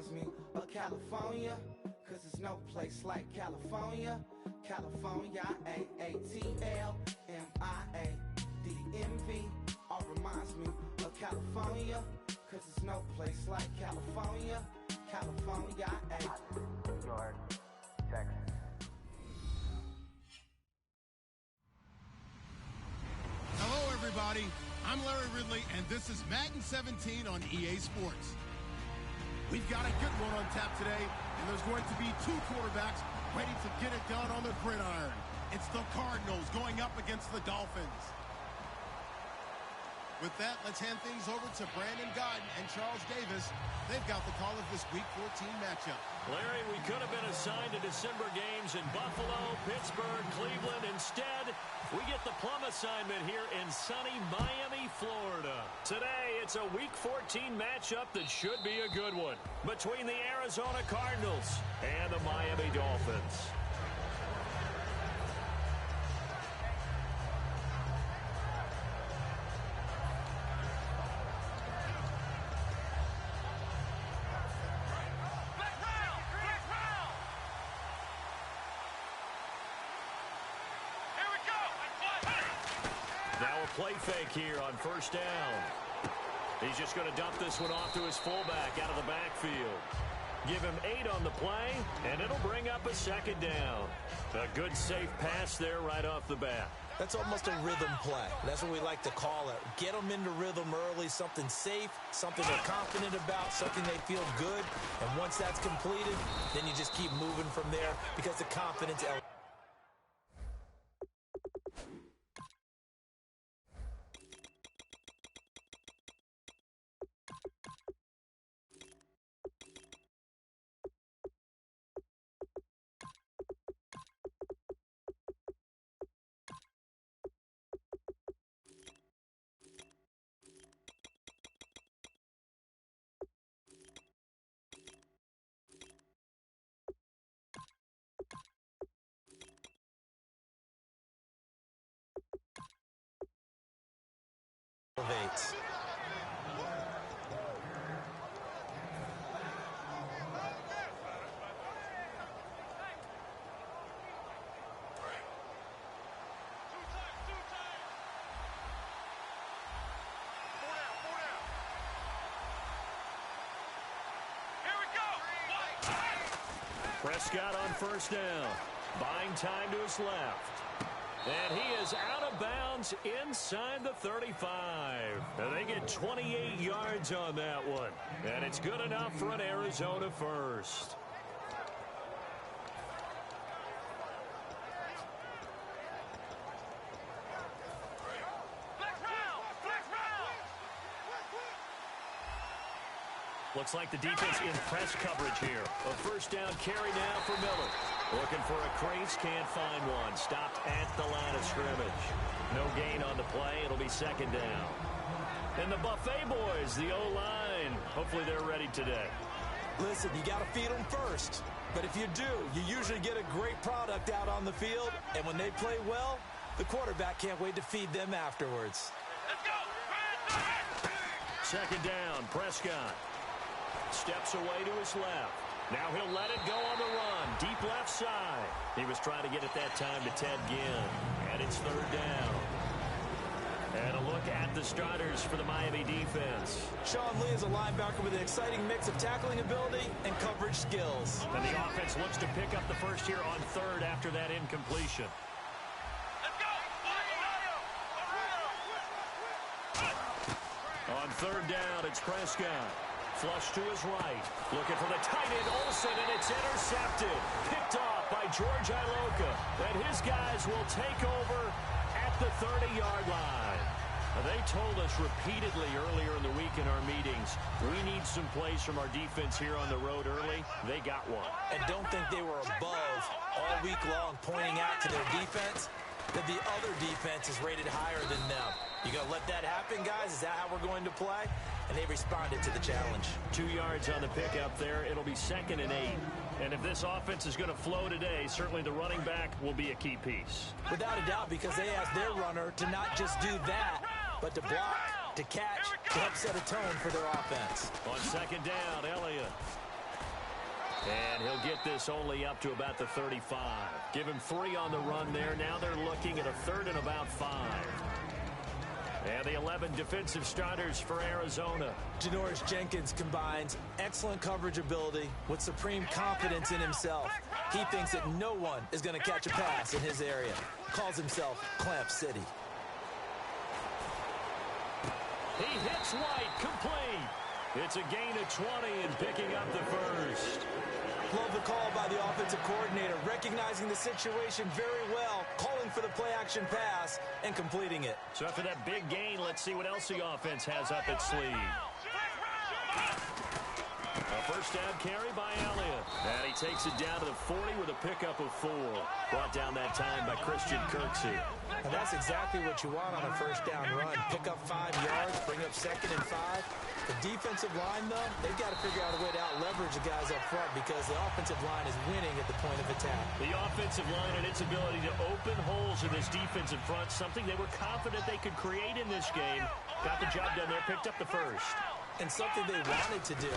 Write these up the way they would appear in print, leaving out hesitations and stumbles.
reminds me of California, cause there's no place like California. California, AATLMIADMV. All reminds me of California, cause there's no place like California. California, New York, Texas. Hello, everybody. I'm Larry Ridley, and this is Madden 17 on EA Sports. We've got a good one on tap today, and there's going to be two quarterbacks ready to get it done on the gridiron. It's the Cardinals going up against the Dolphins. With that, let's hand things over to Brandon Godden and Charles Davis. They've got the call of this Week 14 matchup. Larry, we could have been assigned to December games in Buffalo, Pittsburgh, Cleveland. Instead, we get the plum assignment here in sunny Miami, Florida. Today, it's a Week 14 matchup that should be a good one between the Arizona Cardinals and the Miami Dolphins. Now a play fake here on first down. He's just going to dump this one off to his fullback out of the backfield. Give him 8 on the play, and it'll bring up a second down. A good, safe pass there right off the bat. That's almost a rhythm play. That's what we like to call it. Get them into rhythm early, something safe, something they're confident about, something they feel good. And once that's completed, then you just keep moving from there because the confidence elevates. Prescott on first down. Buying time to his left. And he is out of bounds inside the 35. And they get 28 yards on that one. And it's good enough for an Arizona first. Looks like the defense in press coverage here. A first down carry now for Miller. Looking for a crease, can't find one. Stopped at the line of scrimmage. No gain on the play. It'll be second down. And the Buffet boys, the O-line. Hopefully they're ready today. Listen, you got to feed them first. But if you do, you usually get a great product out on the field. And when they play well, the quarterback can't wait to feed them afterwards. Let's go! Second down, Prescott. Steps away to his left. Now he'll let it go on the run. Deep left side. He was trying to get it that time to Ted Ginn. And it's third down. And a look at the starters for the Miami defense. Sean Lee is a linebacker with an exciting mix of tackling ability and coverage skills. And the offense looks to pick up the first here on third after that incompletion. Let's go! On third down, it's Prescott. Flush to his right. Looking for the tight end, Olsen, and it's intercepted. Picked off by George Iloka. And his guys will take over at the 30-yard line. Now, they told us repeatedly earlier in the week in our meetings, we need some plays from our defense here on the road early. They got one. And don't think they were above all week long pointing out to their defense that the other defense is rated higher than them. You going to let that happen, guys? Is that how we're going to play? And they responded to the challenge. 2 yards on the pickup there. It'll be 2nd and 8. And if this offense is going to flow today, certainly the running back will be a key piece. Without a doubt, because they asked their runner to not just do that, but to block, to catch, to help set a tone for their offense. On second down, Elliott. get this only up to about the 35. Give him 3 on the run there. Now they're looking at a 3rd and about 5. And the 11 defensive starters for Arizona. Janoris Jenkins combines excellent coverage ability with supreme confidence in himself. He thinks that no one is going to catch a pass in his area. Calls himself Clamp City. He hits White, complete. It's a gain of 20 and picking up the first. Love the call by the offensive coordinator, recognizing the situation very well, calling for the play-action pass, and completing it. So after that big gain, let's see what else the offense has up its sleeve. A first down carry by Elliott. And he takes it down to the 40 with a pickup of 4. Brought down that time by Christian Kirksey. And that's exactly what you want on a first down run. Pick up 5 yards, bring up 2nd and 5. The defensive line, though, they've got to figure out a way to out-leverage the guys up front because the offensive line is winning at the point of attack. The offensive line and its ability to open holes in this defensive front, something they were confident they could create in this game. Got the job done there, picked up the first. And something they wanted to do.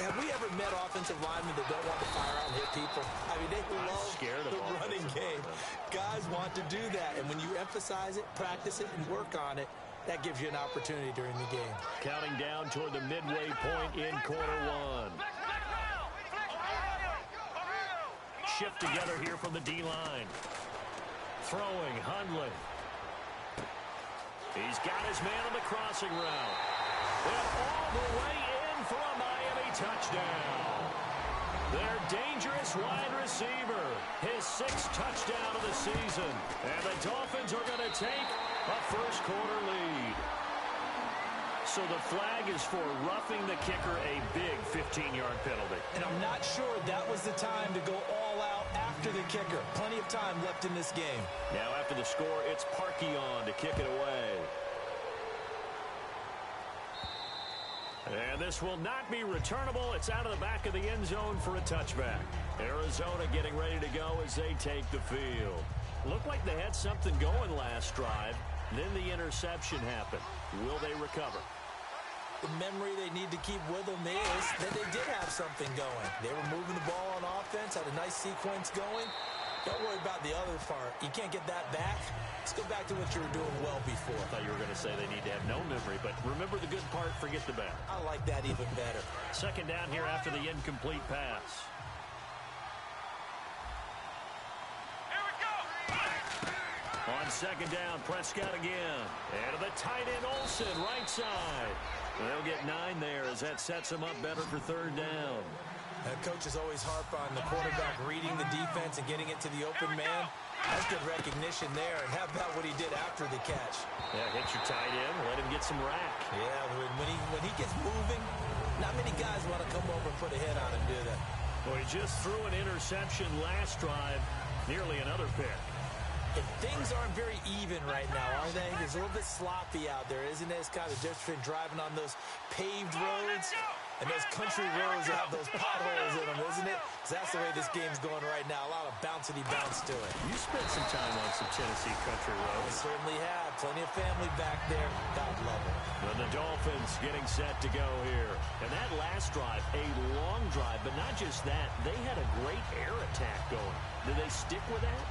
Have we ever met offensive linemen that don't want to fire out and hit people? I mean, they love the running game. Guys want to do that, and when you emphasize it, practice it, and work on it, that gives you an opportunity during the game. Counting down toward the midway point in quarter 1. Shift together here from the D-line. Throwing, Hundley. He's got his man on the crossing route. And all the way in for a Miami touchdown. Their dangerous wide receiver. His 6th touchdown of the season. And the Dolphins are going to take a first quarter lead. So the flag is for roughing the kicker, a big 15-yard penalty. And I'm not sure that was the time to go all out after the kicker. Plenty of time left in this game. Now after the score, it's Parkey on to kick it away. And this will not be returnable. It's out of the back of the end zone for a touchback. Arizona getting ready to go as they take the field. Looked like they had something going last drive. Then the interception happened. Will they recover? The memory they need to keep with them is that they did have something going. They were moving the ball on offense, had a nice sequence going. Don't worry about the other part. You can't get that back. Let's go back to what you were doing well before. I thought you were going to say they need to have no memory, but remember the good part, forget the bad. I like that even better. Second down here after the incomplete pass. Here we go. On second down, Prescott again. And to the tight end, Olsen, right side. They'll get 9 there as that sets them up better for third down. Coaches always harp on the quarterback reading the defense and getting it to the open man. That's good recognition there. And how about what he did after the catch? Yeah, hit your tight end, let him get some rack. Yeah, when he gets moving, not many guys want to come over and put a hit on him, do they? Well, he just threw an interception last drive, nearly another pick. And things aren't very even right now, are they? It's a little bit sloppy out there, isn't it? It's kind of different between driving on those paved roads and those country roads that have those potholes in them, isn't it? Because that's the way this game's going right now. A lot of bouncy bounce to it. You spent some time on some Tennessee country I roads. certainly have. Plenty of family back there. God love it. And the Dolphins getting set to go here. And that last drive, a long drive, but not just that. They had a great air attack going. Did they stick with that?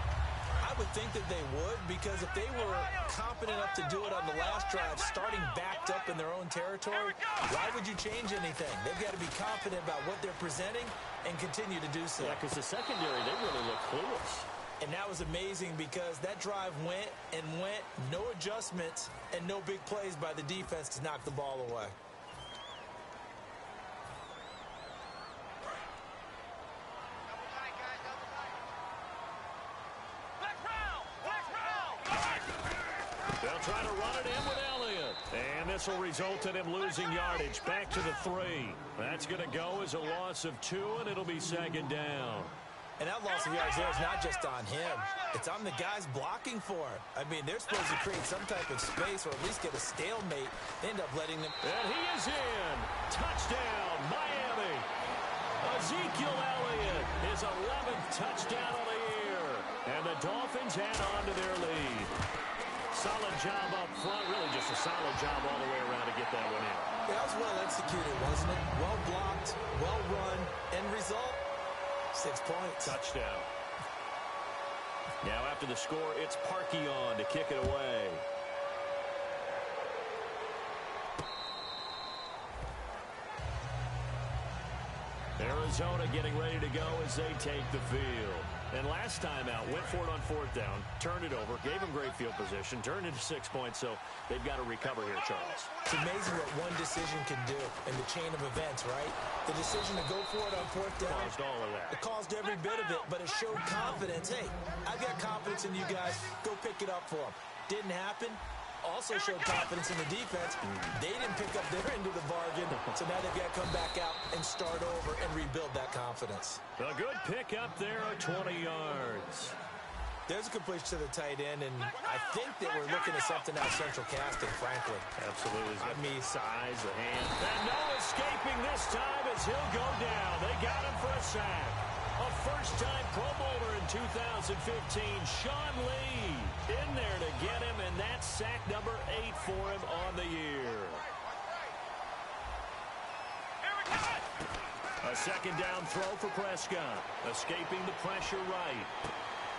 I would think that they would, because if they were confident enough to do it on the last drive, starting backed up in their own territory, why would you change anything? They've got to be confident about what they're presenting and continue to do so. Yeah, because the secondary, they really look clueless. And that was amazing because that drive went and went, no adjustments and no big plays by the defense to knock the ball away. They'll try to run it in with Elliott. And this will result in him losing yardage. Back to the 3. That's going to go as a loss of 2, and it'll be second down. And that loss of yards there is not just on him. It's on the guys blocking for him. I mean, they're supposed to create some type of space or at least get a stalemate. They end up letting them. And he is in. Touchdown, Miami. Ezekiel Elliott, his 11th touchdown of the year. And the Dolphins add on to their lead. Solid job up front. Really just a solid job all the way around to get that one in. Yeah, that was well executed, wasn't it? Well blocked, well run. End result, 6 points. Touchdown. Now after the score, it's Parkey on to kick it away. Arizona getting ready to go as they take the field. And last time out, went for it on 4th down, turned it over, gave them great field position, turned into 6 points, so they've got to recover here, Charles. It's amazing what one decision can do in the chain of events, right? The decision to go for it on 4th down. Caused all of that. It caused every bit of it, but it showed confidence. Hey, I've got confidence in you guys. Go pick it up for them. Didn't happen. Also showed confidence in the defense. They didn't pick up their end of the bargain, so now they've got to come back out and start over and rebuild that confidence. A good pick up there, 20 yards. There's a completion to the tight end, and I think that we're looking at something out Central Casting, frankly. Absolutely. I mean, size, the hand. And no escaping this time as he'll go down. They got him for a sack. A first-time Pro Bowler in 2015, Sean Lee, in there to get him, and that's sack number 8 for him on the year. A second down throw for Prescott, escaping the pressure right.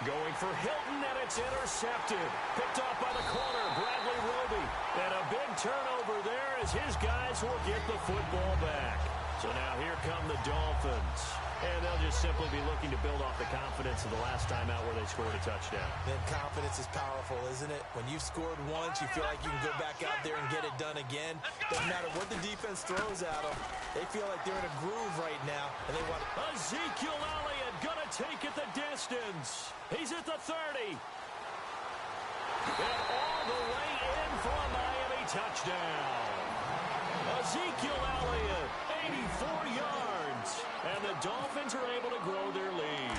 Going for Hilton, and it's intercepted. Picked off by the corner, Bradley Roby. And a big turnover there as his guys will get the football back. So now here come the Dolphins. And they'll just simply be looking to build off the confidence of the last time out where they scored a touchdown. Then confidence is powerful, isn't it? When you've scored once, you feel like you can go back out there and get it done again. Doesn't matter what the defense throws at them. They feel like they're in a groove right now, and they want Ezekiel Elliott gonna take it the distance. He's at the 30. And all the way in for a Miami touchdown. Ezekiel Elliott, 84 yards. And the Dolphins are able to grow their lead.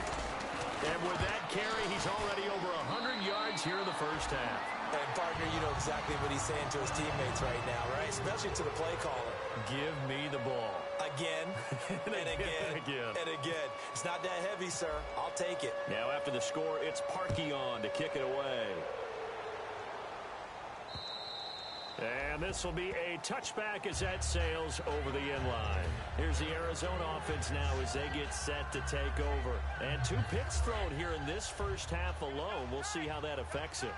And with that carry, he's already over 100 yards here in the first half. And, partner, you know exactly what he's saying to his teammates right now, right? Especially to the play caller. Give me the ball. Again, and again, and again. It's not that heavy, sir. I'll take it. Now after the score, it's Parkey on to kick it away. And this will be a touchback as that sails over the end line. Here's the Arizona offense now as they get set to take over. And 2 picks thrown here in this first half alone. We'll see how that affects him.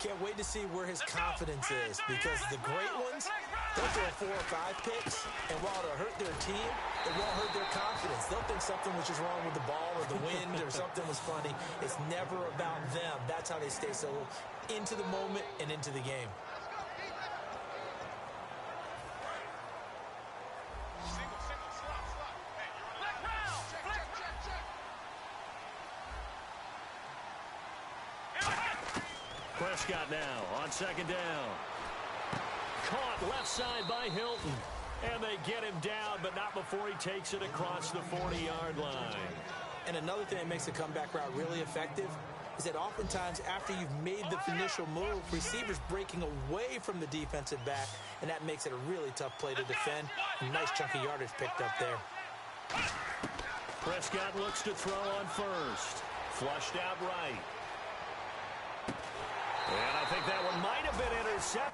Can't wait to see where his confidence is, because the great ones, they'll throw 4 or 5 picks, and while it'll hurt their team, it won't hurt their confidence. They'll think something was just wrong with the ball or the wind or something was funny. It's never about them. That's how they stay so into the moment and into the game. Prescott now on second down. Caught left side by Hilton. And they get him down, but not before he takes it across the 40-yard line. And another thing that makes the comeback route really effective is that oftentimes after you've made the initial move, receivers breaking away from the defensive back, and that makes it a really tough play to defend. A nice chunk of yardage picked up there. Prescott looks to throw on first. Flushed out right. And I think that one might have been intercepted.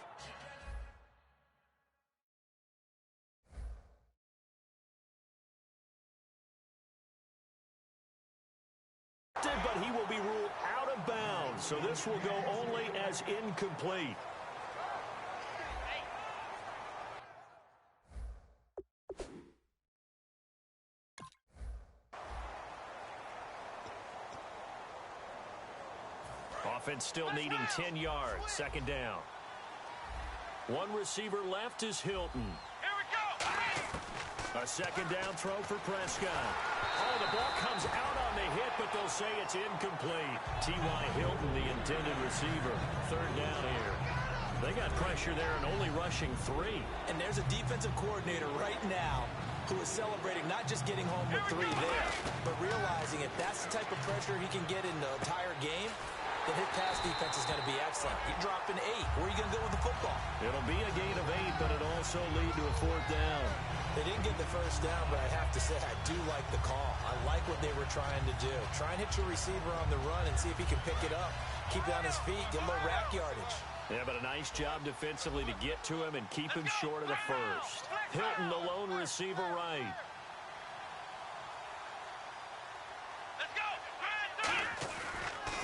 But he will be ruled out of bounds, so this will go only as incomplete. Offense still needing 10 yards. Second down. One receiver left is Hilton. Here we go. A second down throw for Prescott. Oh, the ball comes out on the hit, but they'll say it's incomplete. T.Y. Hilton, the intended receiver. Third down here. They got pressure there and only rushing 3. And there's a defensive coordinator right now who is celebrating not just getting home with 3 there, but realizing if that's the type of pressure he can get in the entire game, then his pass defense is going to be excellent. You're dropping 8. Where are you going to go with the football? It'll be a gain of 8, but it'll also lead to a 4th down. They didn't get the first down, but I have to say I do like the call. I like what they were trying to do. Try and hit your receiver on the run and see if he can pick it up. Keep it on his feet, get a little rack yardage. Yeah, but a nice job defensively to get to him and keep him short of the first. Hilton, the lone receiver right.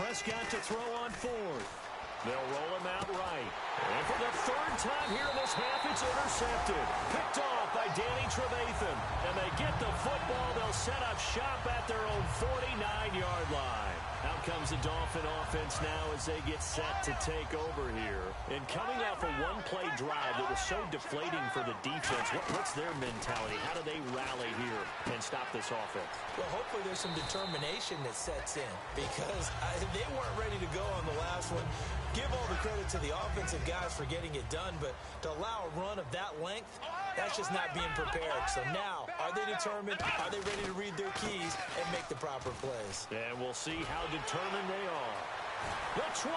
Prescott to throw on fourth. They'll roll him out right. And for the third time here in this half, it's intercepted. Picked off by Danny Trevathan. And they get the football. They'll set up shop at their own 49-yard line. Out comes the Dolphin offense now as they get set to take over here. And coming off a one-play drive that was so deflating for the defense, what's their mentality? How do they rally here and stop this offense? Well, hopefully there's some determination that sets in because they weren't ready to go on the last one. Give all the credit to the offensive guys for getting it done, but to allow a run of that length, that's just not being prepared. So now, are they determined? Are they ready to read their keys and make the proper plays? And we'll see how determined they are. The 20.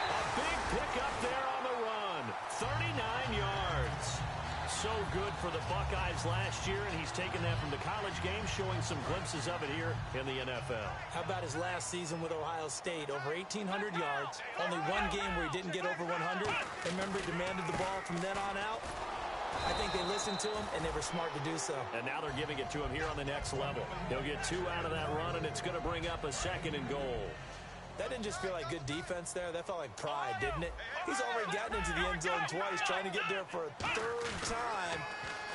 A big pickup there on the run. 39 yards. So good for the Buckeyes last year, and he's taken that from the college game, showing some glimpses of it here in the NFL. How about his last season with Ohio State? Over 1,800 yards. Only one game where he didn't get over 100. Remember, he demanded the ball from then on out. I think they listened to him, and they were smart to do so. And now they're giving it to him here on the next level. He'll get 2 out of that run, and it's going to bring up a 2nd and goal. That didn't just feel like good defense there. That felt like pride, didn't it? He's already gotten into the end zone twice, trying to get there for a 3rd time.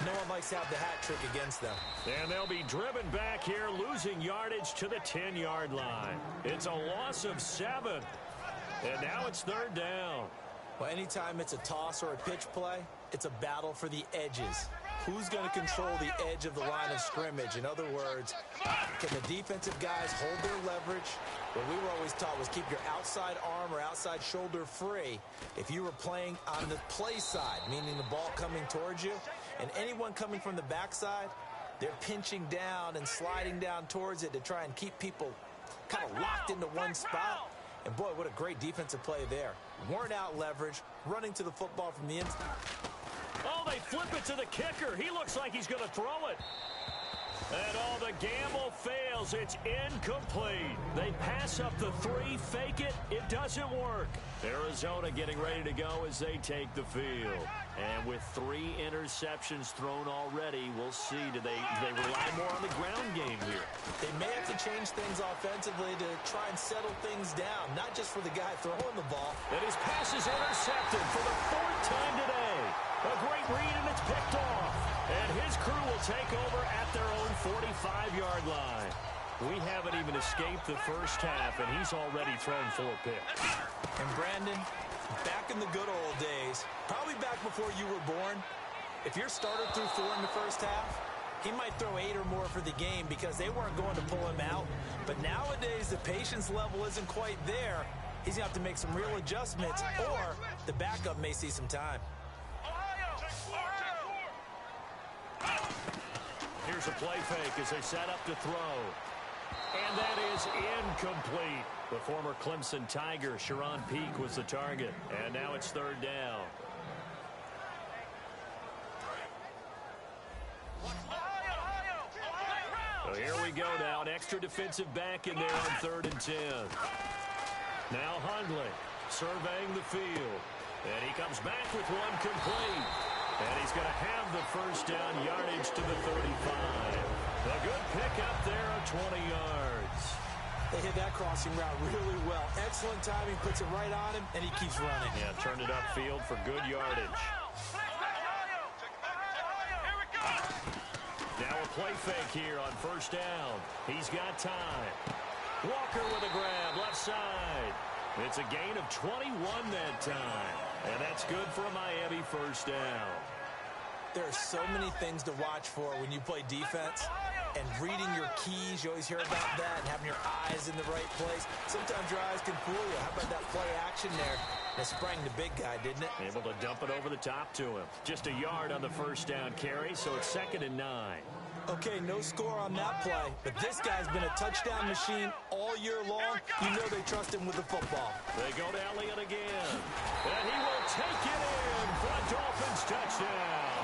No one likes to have the hat trick against them. And they'll be driven back here, losing yardage to the 10-yard line. It's a loss of 7. And now it's 3rd down. Well, anytime it's a toss or a pitch play, it's a battle for the edges. Who's going to control the edge of the line of scrimmage? In other words, can the defensive guys hold their leverage? What we were always taught was keep your outside arm or outside shoulder free if you were playing on the play side, meaning the ball coming towards you. And anyone coming from the backside, they're pinching down and sliding down towards it to try and keep people kind of locked into one spot. And boy, what a great defensive play there. Worn out leverage, running to the football from the inside. Oh, they flip it to the kicker. He looks like he's going to throw it. And all the gamble fails. It's incomplete. They pass up the 3, fake it. It doesn't work. Arizona getting ready to go as they take the field. And with 3 interceptions thrown already, we'll see. Do they rely more on the ground game here? They may have to change things offensively to try and settle things down, not just for the guy throwing the ball. And his pass is intercepted for the 4th time today. A great read, and it's picked off. And his crew will take over at their own 45-yard line. We haven't even escaped the first half, and he's already thrown 4 picks. And Brandon, back in the good old days, probably back before you were born, if your starter threw 4 in the first half, he might throw 8 or more for the game because they weren't going to pull him out. But nowadays, the patience level isn't quite there. He's going to have to make some real adjustments, or the backup may see some time. Here's a play fake as they set up to throw. And that is incomplete. The former Clemson Tiger, Sharon Peak, was the target. And now it's 3rd down. So here we go now. An extra defensive back in there on 3rd and 10. Now Hundley surveying the field. And he comes back with one complete. And he's going to have the first down, yardage to the 35. A good pickup there of 20 yards. They hit that crossing route really well. Excellent timing, puts it right on him, and he keeps running. Yeah, turned it upfield for good yardage. Now a play fake here on 1st down. He's got time. Walker with a grab, left side. It's a gain of 21 that time. And that's good for a Miami 1st down. There are so many things to watch for when you play defense. And reading your keys, you always hear about that, and having your eyes in the right place. Sometimes your eyes can fool you. How about that play action there? That sprang the big guy, didn't it? Able to dump it over the top to him. Just a yard on the 1st down carry, so it's 2nd and 9. Okay, no score on that play, but this guy's been a touchdown machine all year long. You know they trust him with the football. They go to Elliott again, and he will take it in for a Dolphins touchdown.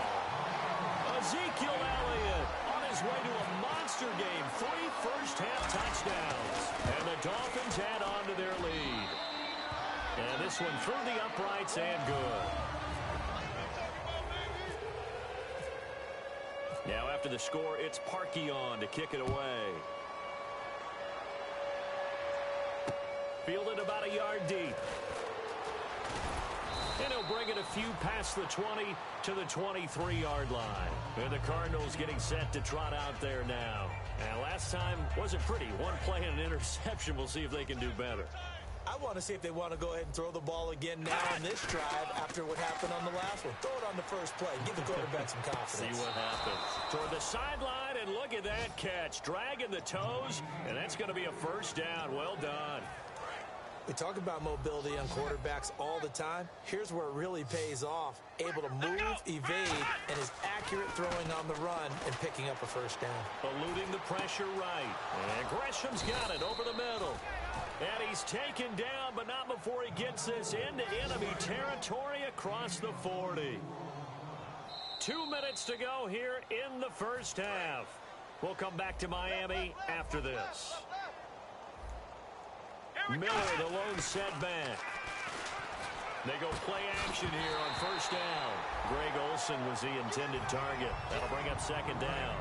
Ezekiel Elliott on his way to a monster game. 3 first-half touchdowns, and the Dolphins add on to their lead. And this one through the uprights and good. Now after the score, it's Parkey on to kick it away. Fielded about a yard deep. And he'll bring it a few past the 20 to the 23-yard line. And the Cardinals getting set to trot out there now. And last time wasn't pretty. One play and an interception. We'll see if they can do better. I want to see if they want to go ahead and throw the ball again now on this drive after what happened on the last one. Throw it on the first play. Give the quarterback some confidence. See what happens. Toward the sideline, and look at that catch. Dragging the toes, and that's going to be a first down. Well done. We talk about mobility on quarterbacks all the time. Here's where it really pays off. Able to move, evade, and is accurate throwing on the run and picking up a first down. Eluding the pressure right. And Gresham's got it over the middle. And he's taken down, but not before he gets this into enemy territory across the 40. 2 minutes to go here in the first half. We'll come back to Miami after this. Miller, the lone setback. They go play action here on first down. Greg Olsen was the intended target. That'll bring up second down.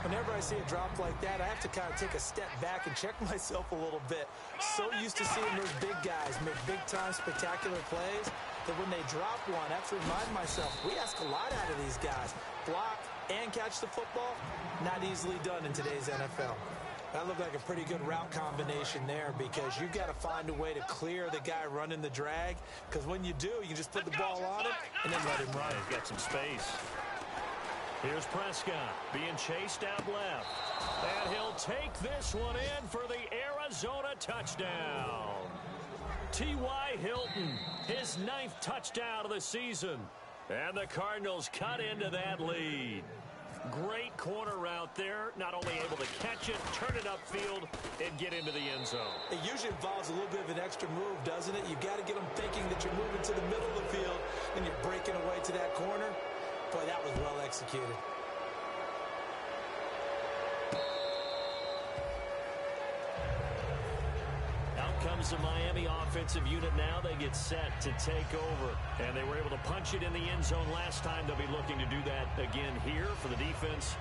Whenever I see a drop like that, I have to kind of take a step back and check myself a little bit. So used to seeing those big guys make big-time spectacular plays that when they drop one, I have to remind myself, we ask a lot out of these guys. Block and catch the football, not easily done in today's NFL. That looked like a pretty good route combination there because you've got to find a way to clear the guy running the drag, because when you do, you just put the ball on him and then let him run. He's got some space. Here's Prescott being chased out left. And he'll take this one in for the Arizona touchdown. T.Y. Hilton, his 9th touchdown of the season. And the Cardinals cut into that lead. Great corner route there. Not only able to catch it, turn it upfield, and get into the end zone. It usually involves a little bit of an extra move, doesn't it? You've got to get them thinking that you're moving to the middle of the field and you're breaking away to that corner. Boy, that was well executed. Out comes the Miami offensive unit now. They get set to take over. And they were able to punch it in the end zone last time. They'll be looking to do that again here for the defense.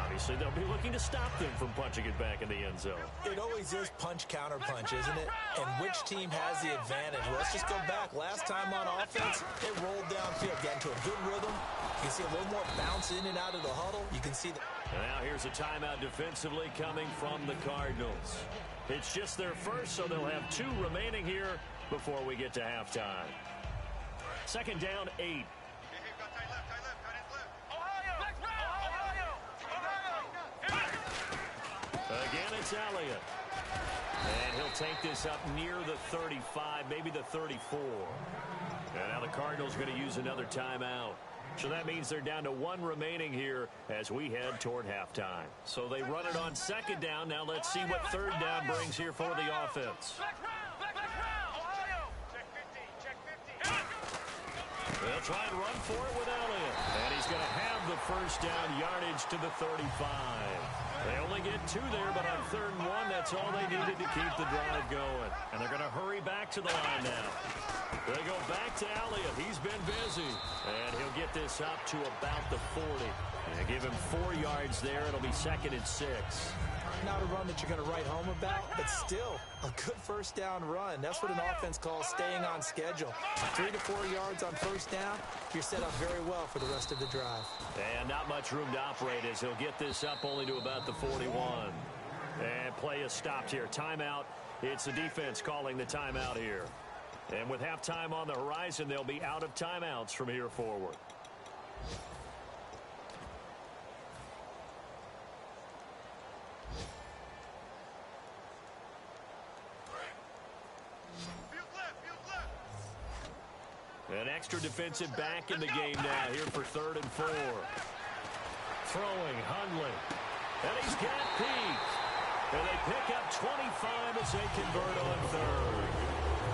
Obviously, they'll be looking to stop them from punching it back in the end zone. It always is punch-counter-punch, isn't it? And which team has the advantage? Well, let's just go back. Last time on offense, it rolled downfield, got into a good rhythm. You can see a little more bounce in and out of the huddle. You can see that. Now here's a timeout defensively coming from the Cardinals. It's just their first, so they'll have 2 remaining here before we get to halftime. Second down, 8. Again, it's Elliott. And he'll take this up near the 35, maybe the 34. And now the Cardinals are going to use another timeout. So that means they're down to 1 remaining here as we head toward halftime. So they run it on second down. Now let's see what third down brings here for the offense. They'll try and run for it with Elliott. And he's going to have the first down yardage to the 35. They only get 2 there, but on 3rd and 1, that's all they needed to keep the drive going. And they're going to hurry back to the line now. They go back to Elliott. He's been busy. And he'll get this up to about the 40. And give him 4 yards there. It'll be 2nd and 6. Not a run that you're going to write home about, but still a good first down run. That's what an offense calls staying on schedule. 3 to 4 yards on first down, you're set up very well for the rest of the drive. And not much room to operate as he'll get this up only to about the 41. And play is stopped here. Timeout. It's the defense calling the timeout here. And with halftime on the horizon, they'll be out of timeouts from here forward. An extra defensive back in the game now here for 3rd and 4. Throwing, Hundley. And he's got Pete. And they pick up 25 as they convert on 3rd.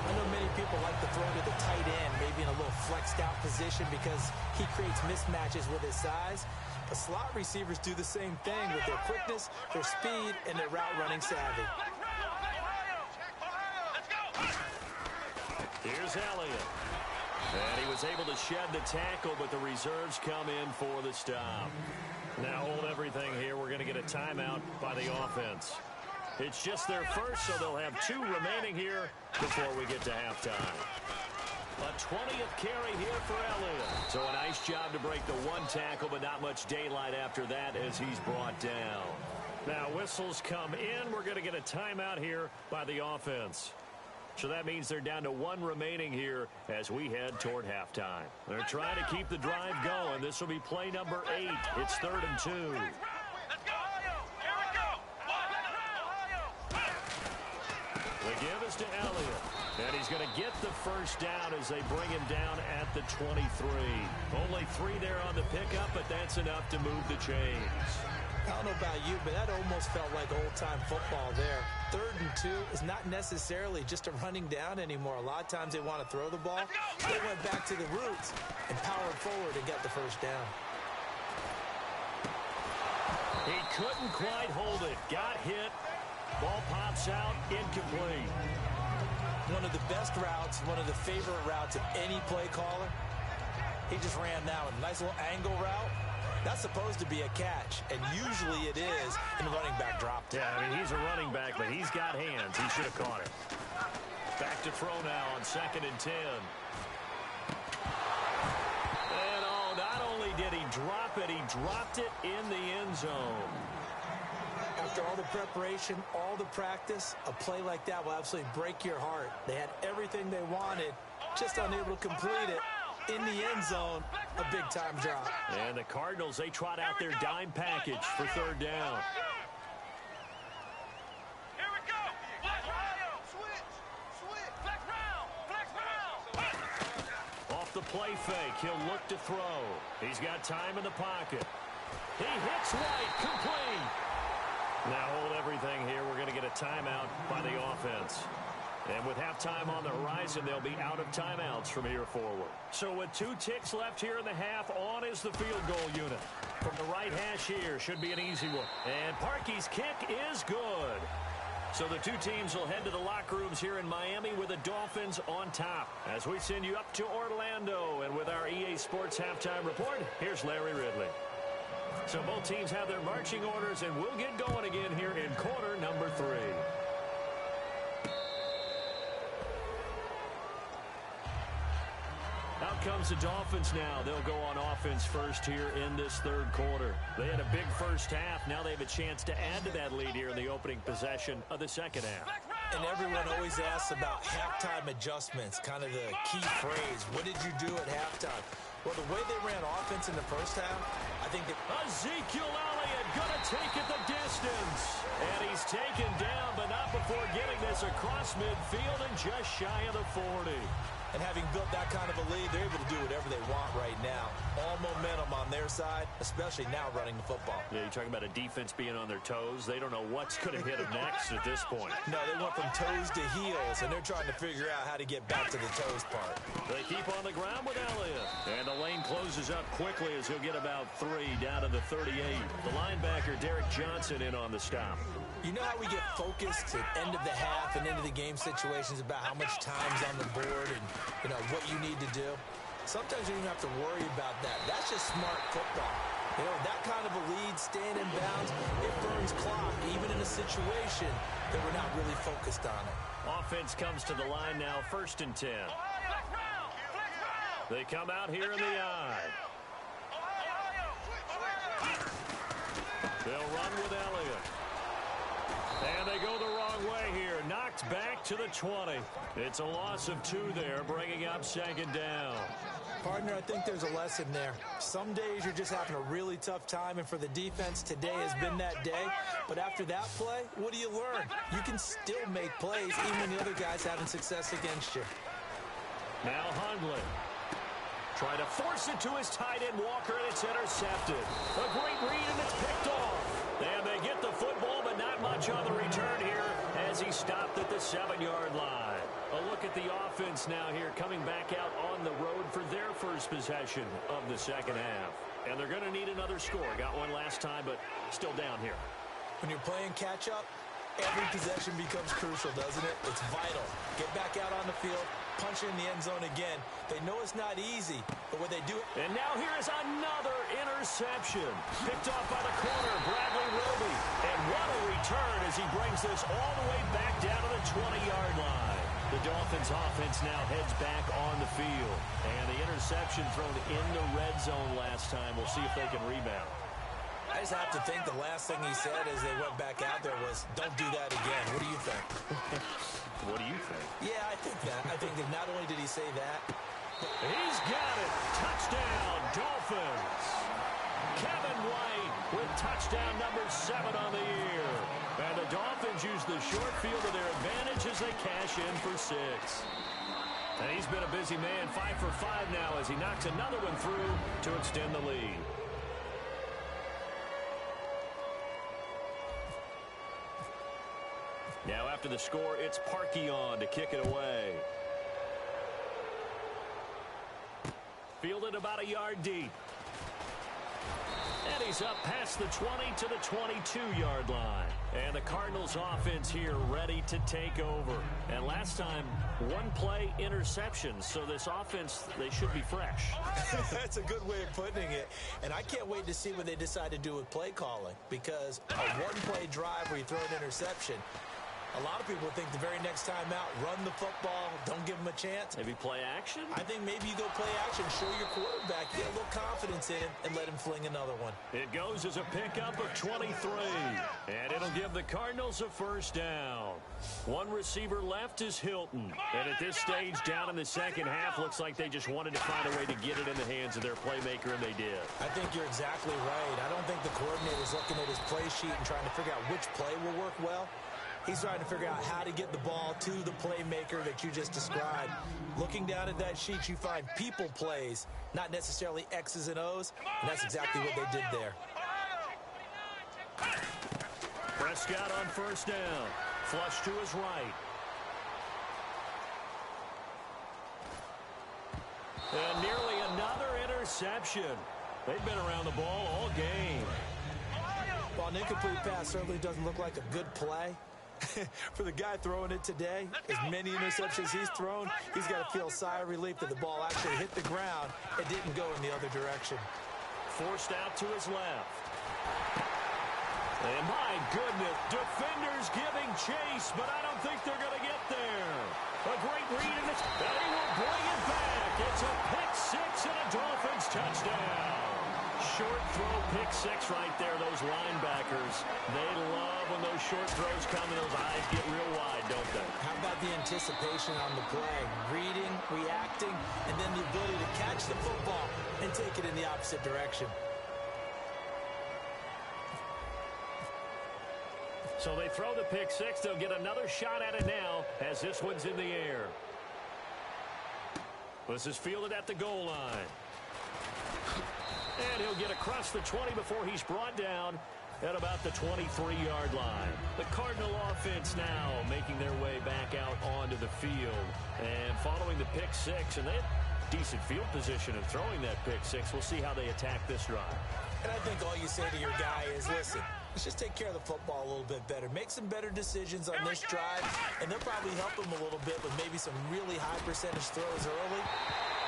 I know many people like to throw to the tight end, maybe in a little flexed out position because he creates mismatches with his size. The slot receivers do the same thing with their quickness, their speed, and their route running savvy. Here's Elliott. And he was able to shed the tackle, but the reserves come in for the stop. Now hold everything here. We're going to get a timeout by the offense. It's just their first, so they'll have 2 remaining here before we get to halftime. A 20th carry here for Elliott. So a nice job to break the 1 tackle, but not much daylight after that as he's brought down. Now whistles come in. We're going to get a timeout here by the offense. So that means they're down to 1 remaining here as we head toward halftime. They're trying to keep the drive going. This will be play number 8. It's 3rd and 2. The give is to Elliott. And he's going to get the first down as they bring him down at the 23. Only 3 there on the pickup, but that's enough to move the chains. I don't know about you, but that almost felt like old-time football there. 3rd and 2 is not necessarily just a running down anymore. A lot of times they want to throw the ball. They went back to the roots and powered forward and got the first down. He couldn't quite hold it. Got hit. Ball pops out, incomplete. One of the best routes, one of the favorite routes of any play caller. He just ran that one. Nice little angle route. That's supposed to be a catch, and usually it is, and the running back dropped it. Yeah, I mean, he's a running back, but he's got hands. He should have caught it. Back to throw now on 2nd and 10. And not only did he drop it, he dropped it in the end zone. After all the preparation, all the practice, a play like that will absolutely break your heart. They had everything they wanted, just unable to complete it. In the end zone, a big-time drop. And the Cardinals, they trot out their dime package for 3rd down. Here we go. Switch. Flex round. Off the play fake, he'll look to throw. He's got time in the pocket. He hits right, complete. Now hold everything here. We're going to get a timeout by the offense. And with halftime on the horizon, they'll be out of timeouts from here forward. So with 2 ticks left here in the half, on is the field goal unit. From the right hash here, should be an easy one. And Parkey's kick is good. So the 2 teams will head to the locker rooms here in Miami with the Dolphins on top. As we send you up to Orlando, and with our EA Sports Halftime Report, here's Larry Ridley. So both teams have their marching orders, and we'll get going again here in quarter number 3. Out comes the Dolphins now. They'll go on offense first here in this 3rd quarter. They had a big first half. Now they have a chance to add to that lead here in the opening possession of the 2nd half. And everyone always asks about halftime adjustments, kind of the key phrase. What did you do at halftime? Well, the way they ran offense in the first half, I think that Ezekiel Elliott going to take it the distance. And he's taken down, but not before getting this across midfield and just shy of the 40. And having built that kind of a lead, they're able to do whatever they want right now. All momentum on their side, especially now running the football. Yeah, you're talking about a defense being on their toes. They don't know what's going to hit them next at this point. No, they went from toes to heels, and they're trying to figure out how to get back to the toes part. They keep on the ground with Elliott. And the lane closes up quickly as he'll get about 3 down to the 38. The linebacker, Derek Johnson, in on the stop. You know how we get focused at end of the half and into the game situations about how much time's on the board and, what you need to do? Sometimes you don't have to worry about that. That's just smart football. That kind of a lead, staying in bounds, it burns clock, even in a situation that we're not really focused on it. Offense comes to the line now, 1st and 10. They come out here in the eye. They'll run with Elliott. And they go the wrong way here. Knocked back to the 20. It's a loss of 2 there, bringing up 2nd down. Partner, I think there's a lesson there. Some days you're just having a really tough time, and for the defense, today has been that day. But after that play, what do you learn? You can still make plays, even when the other guy's having success against you. Now Hundley. Trying to force it to his tight end, Walker, and it's intercepted. A great read, and it's picked off. And they get the football, but not much on the return here as he stopped at the 7-yard line. A look at the offense now here, coming back out on the road for their first possession of the 2nd half. And they're going to need another score. Got one last time, but still down here. When you're playing catch-up, every possession becomes crucial, doesn't it? It's vital. Get back out on the field, punch it in the end zone again. They know it's not easy, but when they do it... And now here is another interception. Picked off by the corner, Bradley Roby. And what a return as as he brings this all the way back down to the 20-yard line. The Dolphins offense now heads back on the field. And the interception thrown in the red zone last time. We'll see if they can rebound. I just have to think the last thing he said as they went back out there was, don't do that again. What do you think? What do you think? Yeah, I think that. I think that not only did he say that. He's got it. Touchdown, Dolphins. Kevin White with touchdown number 7 on the year. And the Dolphins use the short field to their advantage as they cash in for 6. And he's been a busy man, 5 for 5 now as he knocks another one through to extend the lead. Now after the score, it's Parkey on to kick it away. Fielded about a yard deep. And he's up past the 20 to the 22-yard line. And the Cardinals offense here ready to take over. And last time, one play interception. So this offense, they should be fresh. That's a good way of putting it. And I can't wait to see what they decide to do with play calling. Because a one-play drive where you throw an interception, a lot of people think the very next time out, run the football, don't give them a chance. Maybe play action? I think maybe you go play action, show your quarterback, get a little confidence in him, and let him fling another one. It goes as a pickup of 23. And it'll give the Cardinals a first down. One receiver left is Hilton. And at this stage, down in the second half, looks like they just wanted to find a way to get it in the hands of their playmaker, and they did. I think you're exactly right. I don't think the coordinator's looking at his play sheet and trying to figure out which play will work well. He's trying to figure out how to get the ball to the playmaker that you just described. Looking down at that sheet, you find people plays, not necessarily X's and O's, and that's exactly what they did there. Prescott on first down. Flush to his right. And nearly another interception. They've been around the ball all game. While an incomplete pass certainly doesn't look like a good play, for the guy throwing it today, as many interceptions he's thrown, he's got to feel a sigh of relief that the ball actually hit the ground and didn't go in the other direction. Forced out to his left. And my goodness, defenders giving chase, but I don't think they're going to get there. A great read, and he will bring it back. It's a pick 6 and a Dolphins touchdown. Short throw, pick 6 right there. Those linebackers, they love when those short throws come and those eyes get real wide, don't they? How about the anticipation on the play? Reading, reacting, and then the ability to catch the football and take it in the opposite direction. So they throw the pick 6. They'll get another shot at it now as this one's in the air. This is fielded at the goal line. And he'll get across the 20 before he's brought down at about the 23-yard line. The Cardinal offense now making their way back out onto the field. And following the pick 6, and they have decent field position in throwing that pick 6. We'll see how they attack this drive. And I think all you say to your guy is, listen, let's just take care of the football a little bit better. Make some better decisions on this drive, and they'll probably help him a little bit with maybe some really high percentage throws early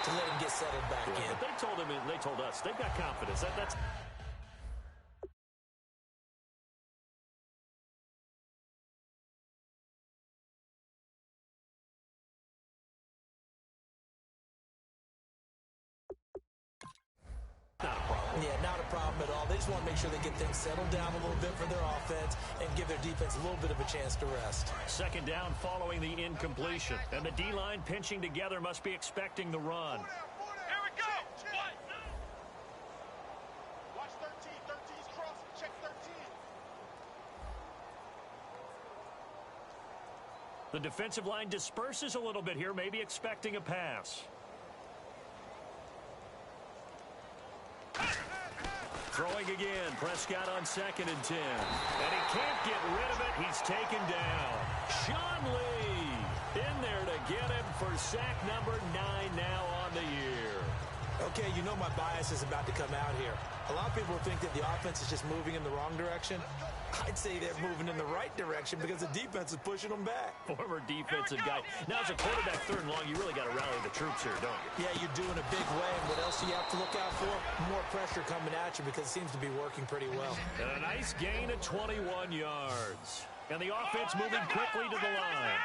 to let him get settled back in. But they told him, and they told us, they've got confidence. That's not a problem. Yeah, not a problem at all. They just want to make sure they get things settled down a little bit for their offense and give their defense a little bit of a chance to rest. Second down following the incompletion. And the D-line pinching together must be expecting the run. Here we go. Watch 13. 13's crossing. Check 13. The defensive line disperses a little bit here, maybe expecting a pass. Throwing again, Prescott on 2nd and 10. And he can't get rid of it. He's taken down. Sean Lee in there to get him for sack number 9 now on the year. Okay, you know my bias is about to come out here. A lot of people think that the offense is just moving in the wrong direction. I'd say they're moving in the right direction because the defense is pushing them back. Former defensive guy. Now, as a quarterback, 3rd and long, you really got to rally the troops here, don't you? Yeah, you do in a big way. And what else do you have to look out for? More pressure coming at you because it seems to be working pretty well. And a nice gain of 21 yards. And the offense moving quickly to the line.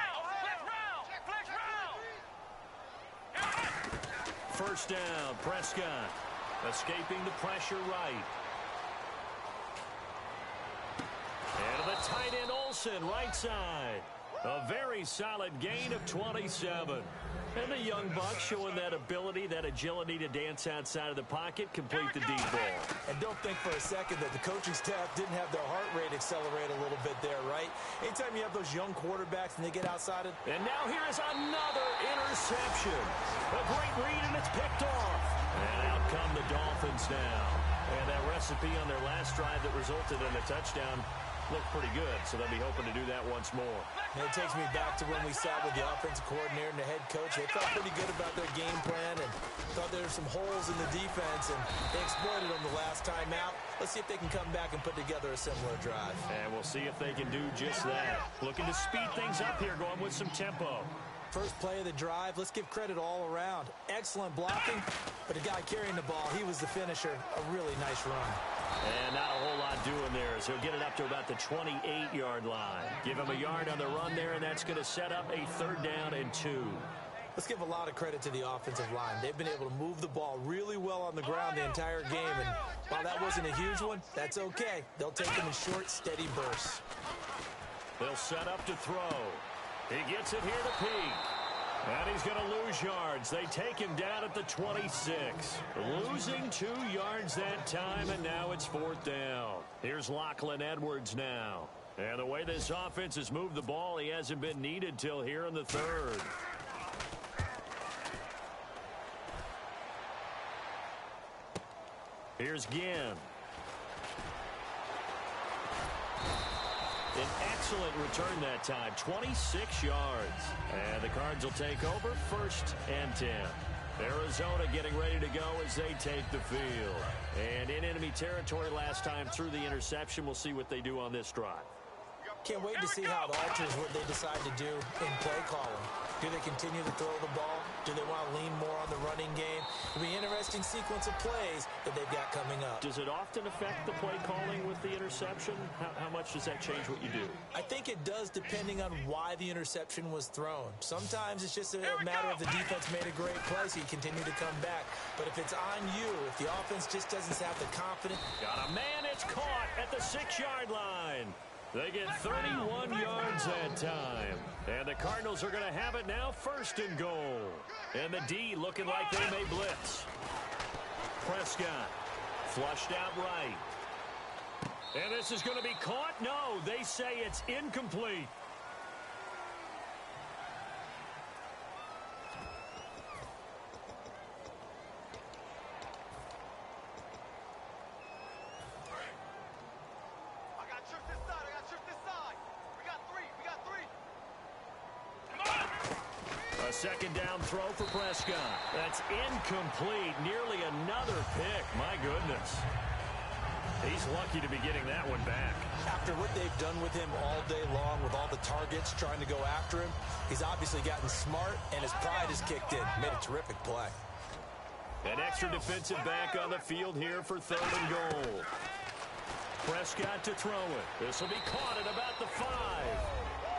First down, Prescott. Escaping the pressure right. And to the tight end, Olsen, right side. A very solid gain of 27. And the young buck showing that ability, that agility to dance outside of the pocket, complete the deep ball. And don't think for a second that the coaching staff didn't have their heart rate accelerate a little bit there, right? Anytime you have those young quarterbacks and they get outside it. And now here is another interception. A great read, and it's picked off. And out come the Dolphins now. And that recipe on their last drive that resulted in a touchdown looked pretty good, so they'll be hoping to do that once more. And it takes me back to when we sat with the offensive coordinator and the head coach. They felt pretty good about their game plan and thought there were some holes in the defense, and they exploited them the last time out. Let's see if they can come back and put together a similar drive. And we'll see if they can do just that. Looking to speed things up here, going with some tempo. First play of the drive, let's give credit all around. Excellent blocking, but the guy carrying the ball, he was the finisher. A really nice run. And not a whole lot doing there as he'll get it up to about the 28-yard line. Give him a yard on the run there, and that's going to set up a 3rd down and 2. Let's give a lot of credit to the offensive line. They've been able to move the ball really well on the ground the entire game, and while that wasn't a huge one, that's okay. They'll take them in short, steady bursts. They'll set up to throw. He gets it here to Peak. And he's going to lose yards. They take him down at the 26. Losing 2 yards that time, and now it's 4th down. Here's Lachlan Edwards now. And the way this offense has moved the ball, he hasn't been needed till here in the 3rd. Here's Ginn. An excellent return that time, 26 yards. And the Cards will take over 1st and 10. Arizona getting ready to go as they take the field. And in enemy territory last time through the interception. We'll see what they do on this drive. Can't wait to see how it alters what they decide to do in play calling. Do they continue to throw the ball? Do they want to lean more on the running game? It'll be an interesting sequence of plays that they've got coming up. Does it often affect the play calling with the interception? How much does that change what you do? I think it does depending on why the interception was thrown. Sometimes it's just a matter of the defense made a great play, so you continue to come back. But if it's on you, if the offense just doesn't have the confidence. Got a man, it's caught at the 6-yard line. They get 31 yards that time. And the Cardinals are going to have it now 1st and goal. And the D looking like they may blitz. Prescott flushed out right. And this is going to be caught? No, they say it's incomplete. A 2nd down throw for Prescott. That's incomplete. Nearly another pick. My goodness. He's lucky to be getting that one back. After what they've done with him all day long with all the targets trying to go after him, he's obviously gotten smart and his pride has kicked in. Made a terrific play. An extra defensive back on the field here for 3rd and goal. Prescott to throw it. This will be caught at about the 5.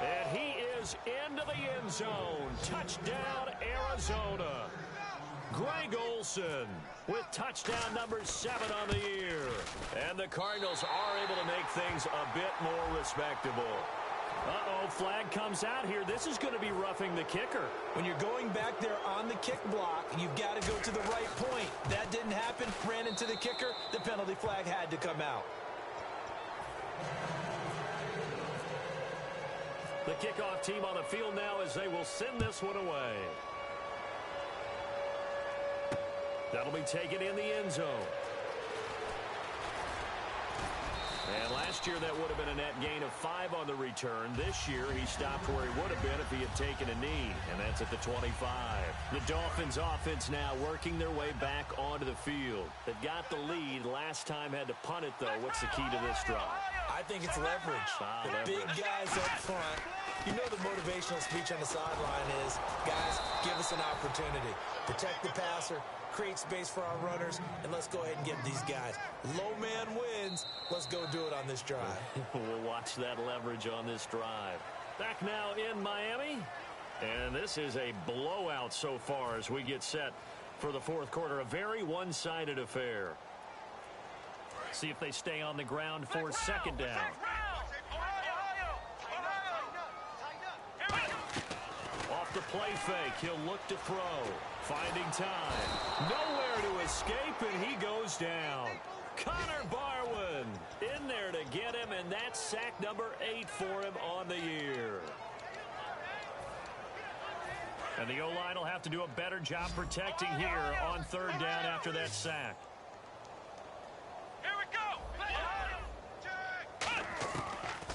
And he is into the end zone. Touchdown, Arizona. Greg Olsen with touchdown number 7 on the year. And the Cardinals are able to make things a bit more respectable. Uh-oh, flag comes out here. This is going to be roughing the kicker. When you're going back there on the kick block, you've got to go to the right point. That didn't happen. Ran into the kicker. The penalty flag had to come out. The kickoff team on the field now as they will send this one away. That'll be taken in the end zone. And last year that would have been a net gain of 5 on the return. This year he stopped where he would have been if he had taken a knee, and that's at the 25. The Dolphins offense now working their way back onto the field. They've got the lead. Last time had to punt it, though. What's the key to this drive? I think it's leverage. The big guys up front. You know the motivational speech on the sideline is, guys, give us an opportunity. Protect the passer, create space for our runners, and let's go ahead and get these guys. Low man wins. Let's go do it on this drive. We'll watch that leverage on this drive. Back now in Miami. And this is a blowout so far as we get set for the fourth quarter. A very one-sided affair. See if they stay on the ground for second down. Off the play fake, he'll look to throw. Finding time. Nowhere to escape, and he goes down. Connor Barwin in there to get him, and that's sack number 8 for him on the year. And the O-line will have to do a better job protecting here on third down after that sack. Here we go.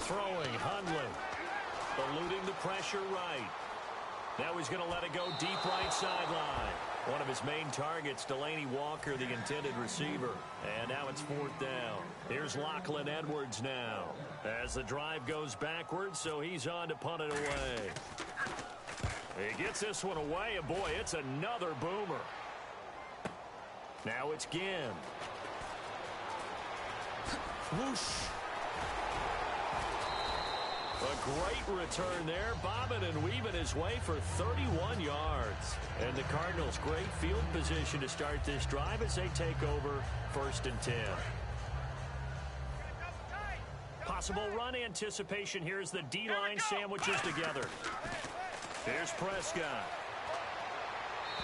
Throwing, Hundley. Eluding the pressure right. Now he's going to let it go deep right sideline. One of his main targets, Delaney Walker, the intended receiver. And now it's fourth down. Here's Lachlan Edwards now. As the drive goes backwards, so he's on to punt it away. He gets this one away, and boy, it's another boomer. Now it's Ginn. Whoosh. A great return there, bobbing and weaving his way for 31 yards. And the Cardinals, great field position to start this drive as they take over 1st and 10. Possible run anticipation here as the D-line sandwiches together. Here's Prescott.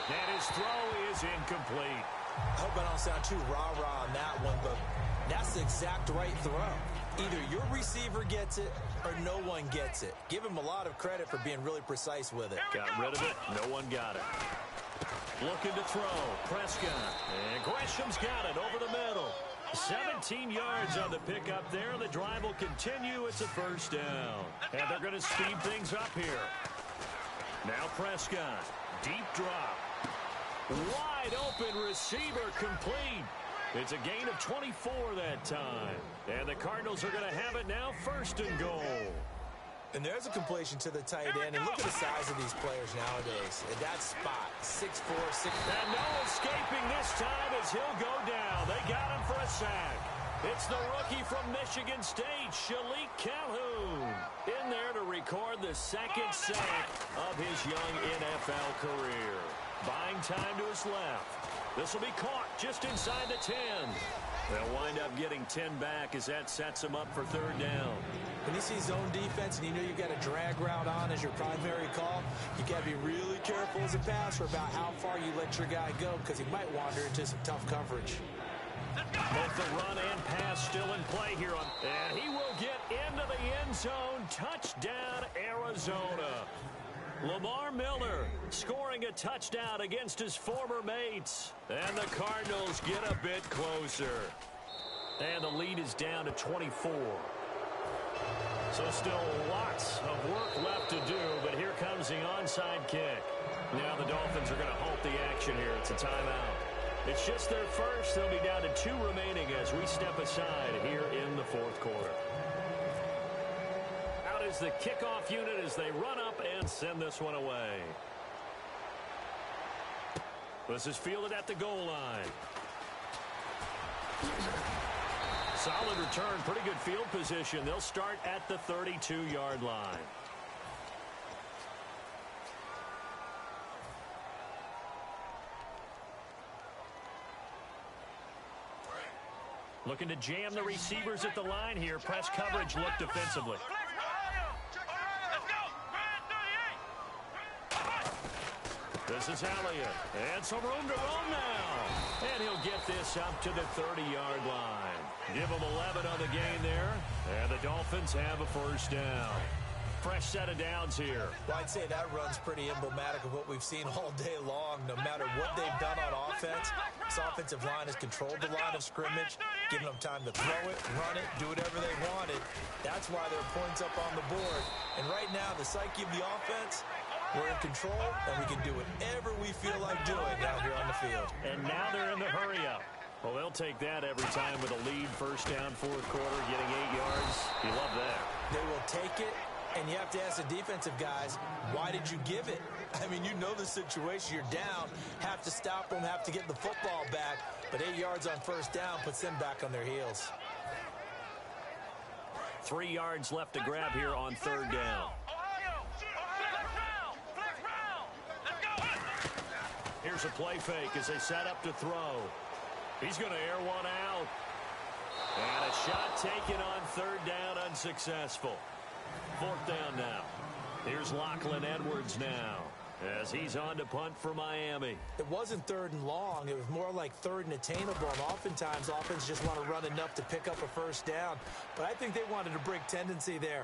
And his throw is incomplete. I hope I don't sound too rah-rah on that one, but that's the exact right throw. Either your receiver gets it or no one gets it. Give him a lot of credit for being really precise with it. Got rid of it. No one got it. Looking to throw. Prescott. And Gresham's got it over the middle. 17 yards on the pickup there. The drive will continue. It's a first down. And they're going to speed things up here. Now Prescott. Deep drop. Wide open receiver complete. It's a gain of 24 that time. And the Cardinals are going to have it now, 1st and goal. And there's a completion to the tight end. And look at the size of these players nowadays. At that spot, 6'4", 6'5". And no escaping this time as he'll go down. They got him for a sack. It's the rookie from Michigan State, Shalik Calhoun, in there to record the second sack of his young NFL career. Buying time to his left. This will be caught just inside the 10. They'll wind up getting 10 back as that sets them up for third down. When you see zone defense and you know you've got a drag route on as your primary call, you got to be really careful as a passer about how far you let your guy go because he might wander into some tough coverage. Both the run and pass still in play here. And he will get into the end zone. Touchdown, Arizona. Lamar Miller scoring a touchdown against his former mates. And the Cardinals get a bit closer. And the lead is down to 24. So still lots of work left to do, but here comes the onside kick. Now the Dolphins are going to halt the action here. It's a timeout. It's just their first. They'll be down to 2 remaining as we step aside here in the fourth quarter. Out is the kickoff unit as they run up and send this one away. This is fielded at the goal line. Solid return, pretty good field position. They'll start at the 32-yard line. Looking to jam the receivers at the line here. Press coverage look defensively. This is Elliott. And some room to roam now. And he'll get this up to the 30-yard line. Give him 11 on the game there. And the Dolphins have a first down. Fresh set of downs here. Well, I'd say that run's pretty emblematic of what we've seen all day long. No matter what they've done on offense, this offensive line has controlled the line of scrimmage, giving them time to throw it, run it, do whatever they wanted. That's why there are points up on the board. And right now, the psyche of the offense, we're in control, and we can do whatever we feel like doing out here on the field. And now they're in the hurry-up. Well, they'll take that every time with a lead, first down, fourth quarter, getting 8 yards. You love that. They will take it, and you have to ask the defensive guys, why did you give it? I mean, you know the situation. You're down, have to stop them, have to get the football back, but 8 yards on first down puts them back on their heels. 3 yards left to grab here on third down. Here's a play fake as they set up to throw. He's going to air one out. And a shot taken on third down, unsuccessful. Fourth down now. Here's Lachlan Edwards now as he's on to punt for Miami. It wasn't third and long. It was more like third and attainable. And oftentimes, offense just want to run enough to pick up a first down. But I think they wanted a break tendency there.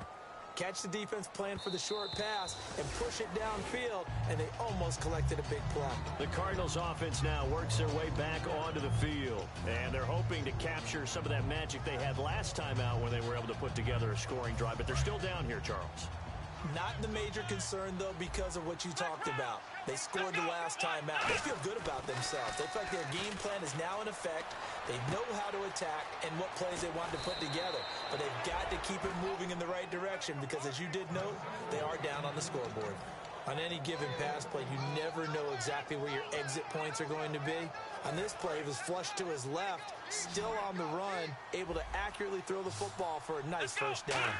Catch the defense playing for the short pass and push it downfield, and they almost collected a big play. The Cardinals offense now works their way back onto the field, and they're hoping to capture some of that magic they had last time out when they were able to put together a scoring drive, but they're still down here, Charles. Not the major concern, though, because of what you talked about. They scored the last time out. They feel good about themselves. They feel like their game plan is now in effect. They know how to attack and what plays they want to put together. But they've got to keep it moving in the right direction because, as you did note, they are down on the scoreboard. On any given pass play, you never know exactly where your exit points are going to be. On this play, he was flushed to his left, still on the run, able to accurately throw the football for a nice first down.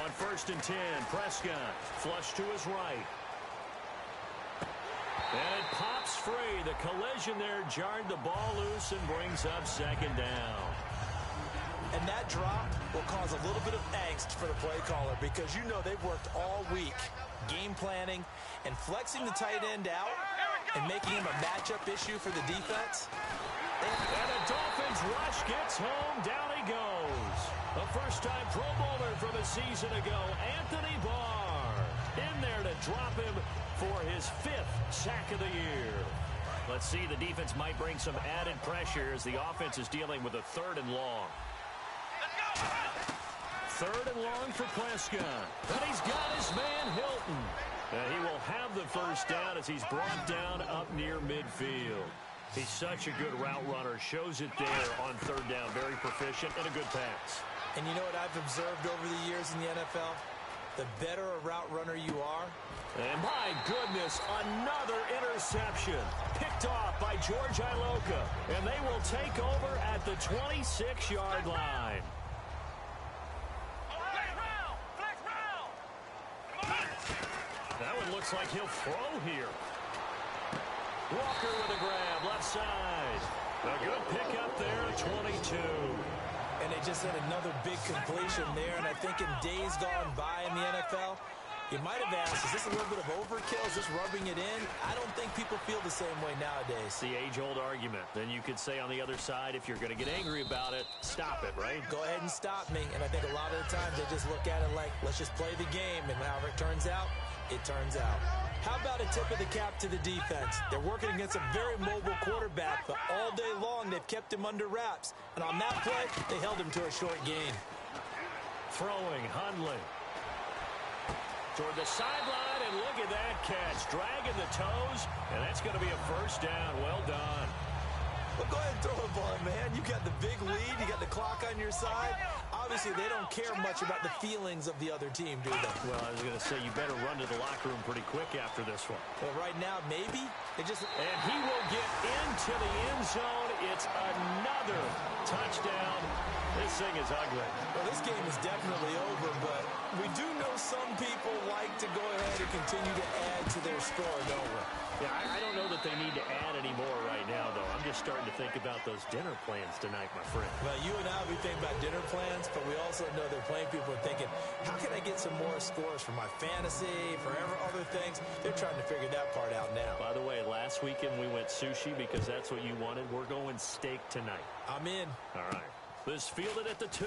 On 1st and 10, Prescott flush to his right. And it pops free. The collision there jarred the ball loose and brings up second down. And that drop will cause a little bit of angst for the play caller because you know they've worked all week game planning and flexing the tight end out and making him a matchup issue for the defense. And the Dolphins rush gets home. Down he goes. A first-time Pro Bowler from a season ago, Anthony Barr. In there to drop him for his 5th sack of the year. Let's see, the defense might bring some added pressure as the offense is dealing with a 3rd and long. 3rd and long for Prescott. And he's got his man Hilton. And he will have the first down as he's brought down up near midfield. He's such a good route runner. Shows it there on 3rd down. Very proficient and a good pass. And you know what I've observed over the years in the NFL? The better a route runner you are. And my goodness, another interception. Picked off by George Iloka. And they will take over at the 26-yard line. That one looks like he'll throw here. Walker with a grab, left side. A good pickup there at 22. And they just had another big completion there. And I think in days gone by in the NFL, you might have asked, is this a little bit of overkill? Is this rubbing it in? I don't think people feel the same way nowadays. It's the age-old argument. Then you could say on the other side, if you're going to get angry about it, stop it, right? Go ahead and stop me. And I think a lot of the times they just look at it like, let's just play the game. And however it turns out, it turns out. How about a tip of the cap to the defense? They're working against a very mobile quarterback, but all day long they've kept him under wraps. And on that play, they held him to a short gain. Throwing, Hundley. Toward the sideline, and look at that catch. Dragging the toes, and that's going to be a first down. Well done. Well, go ahead and throw the ball, man. You got the big lead. You got the clock on your side. Obviously, they don't care much about the feelings of the other team, do they? Well, I was going to say, you better run to the locker room pretty quick after this one. Well, right now, maybe. And he will get into the end zone. It's another touchdown. This thing is ugly. Well, this game is definitely over, but we do know some people like to go ahead and continue to add to their score, don't we? Yeah, I don't know that they need to add any more right now, though. I'm just starting to think about those dinner plans tonight, my friend. Well, you and I, we think about dinner plans, but we also know they're playing people are thinking, how can I get some more scores for my fantasy, for other things? They're trying to figure that part out now. By the way, last weekend we went sushi because that's what you wanted. We're going steak tonight. I'm in. All right. This fielded at the 2.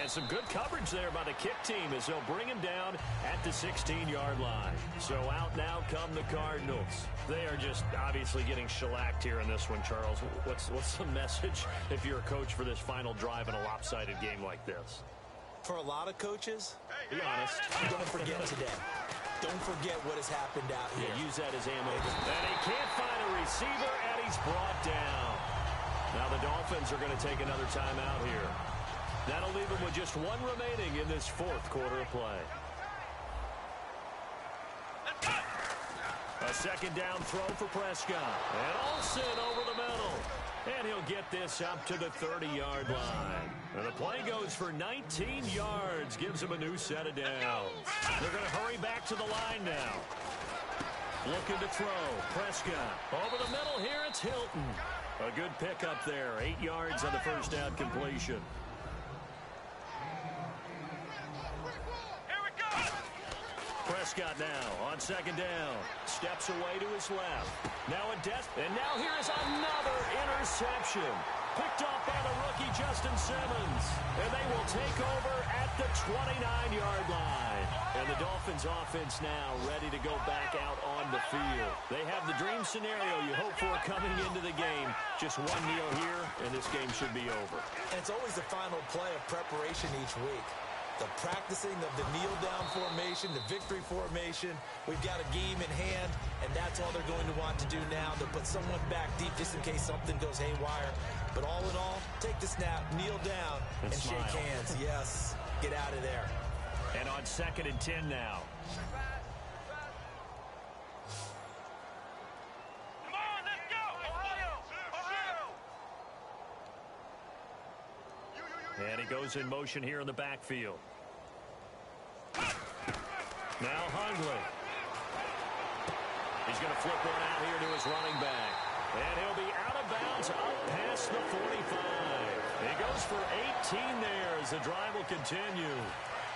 And some good coverage there by the kick team as they'll bring him down at the 16-yard line. So out now come the Cardinals. They are just obviously getting shellacked here in this one, Charles. What's the message if you're a coach for this final drive in a lopsided game like this? For a lot of coaches, be honest, don't forget today. Don't forget what has happened out here. Yeah, use that as ammo. And he can't find a receiver, and he's brought down. Now the Dolphins are going to take another timeout here. That'll leave them with just one remaining in this fourth quarter of play. A second down throw for Prescott. And Olsen over the middle. And he'll get this up to the 30-yard line. And the play goes for 19 yards. Gives him a new set of downs. They're going to hurry back to the line now. Looking to throw. Prescott over the middle here. It's Hilton. A good pickup there. 8 yards on the first down completion. Prescott now on second down. Steps away to his left. Now a death. And now here is another interception. Picked off by the rookie Justin Simmons. And they will take over at the 29-yard line. And the Dolphins offense now ready to go back out on the field. They have the dream scenario you hope for coming into the game. Just one kneel here, and this game should be over. And it's always the final play of preparation each week. The practicing of the kneel-down formation, the victory formation. We've got a game in hand, and that's all they're going to want to do now. They'll put someone back deep just in case something goes haywire. But all in all, take the snap, kneel down, and shake hands. Yes, get out of there. And on 2nd and 10 now. Come on, let's go! Ohio! And he goes in motion here in the backfield. Now Hungley. He's going to flip one out here to his running back. And he'll be out of bounds up past the 45. He goes for 18 there as the drive will continue.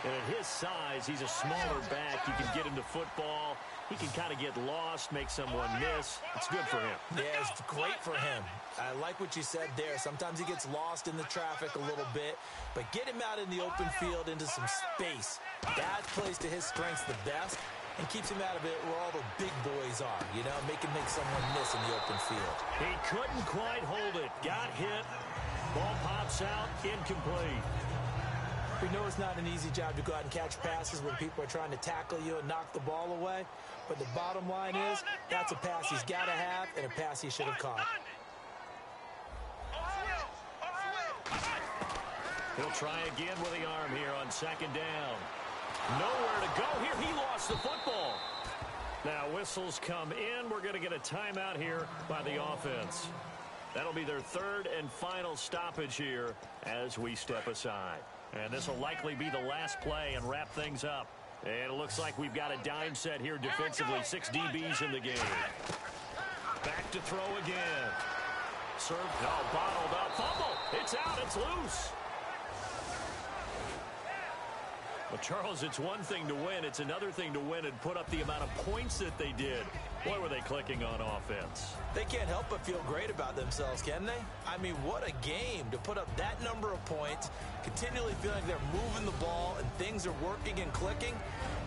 And at his size, he's a smaller back. You can get him to football. He can kind of get lost, make someone miss. It's good for him. Yeah, it's great for him. I like what you said there. Sometimes he gets lost in the traffic a little bit, but get him out in the open field into some space. That plays to his strengths the best and keeps him out of it where all the big boys are, you know, make someone miss in the open field. He couldn't quite hold it. Got hit. Ball pops out, incomplete. We know it's not an easy job to go out and catch passes when people are trying to tackle you and knock the ball away. But the bottom line is, that's a pass he's got to have and a pass he should have caught. He'll try again with the arm here on 2nd down. Nowhere to go here. He lost the football. Now whistles come in. We're going to get a timeout here by the offense. That'll be their 3rd and final stoppage here as we step aside. And this will likely be the last play and wrap things up. And it looks like we've got a dime set here defensively. 6 DBs in the game. Back to throw again. Served. Oh, bottled up. Fumble. It's out. It's loose. Well, Charles, it's one thing to win. It's another thing to win and put up the amount of points that they did. Boy, were they clicking on offense. They can't help but feel great about themselves, can they? I mean, what a game to put up that number of points, continually feeling like they're moving the ball and things are working and clicking.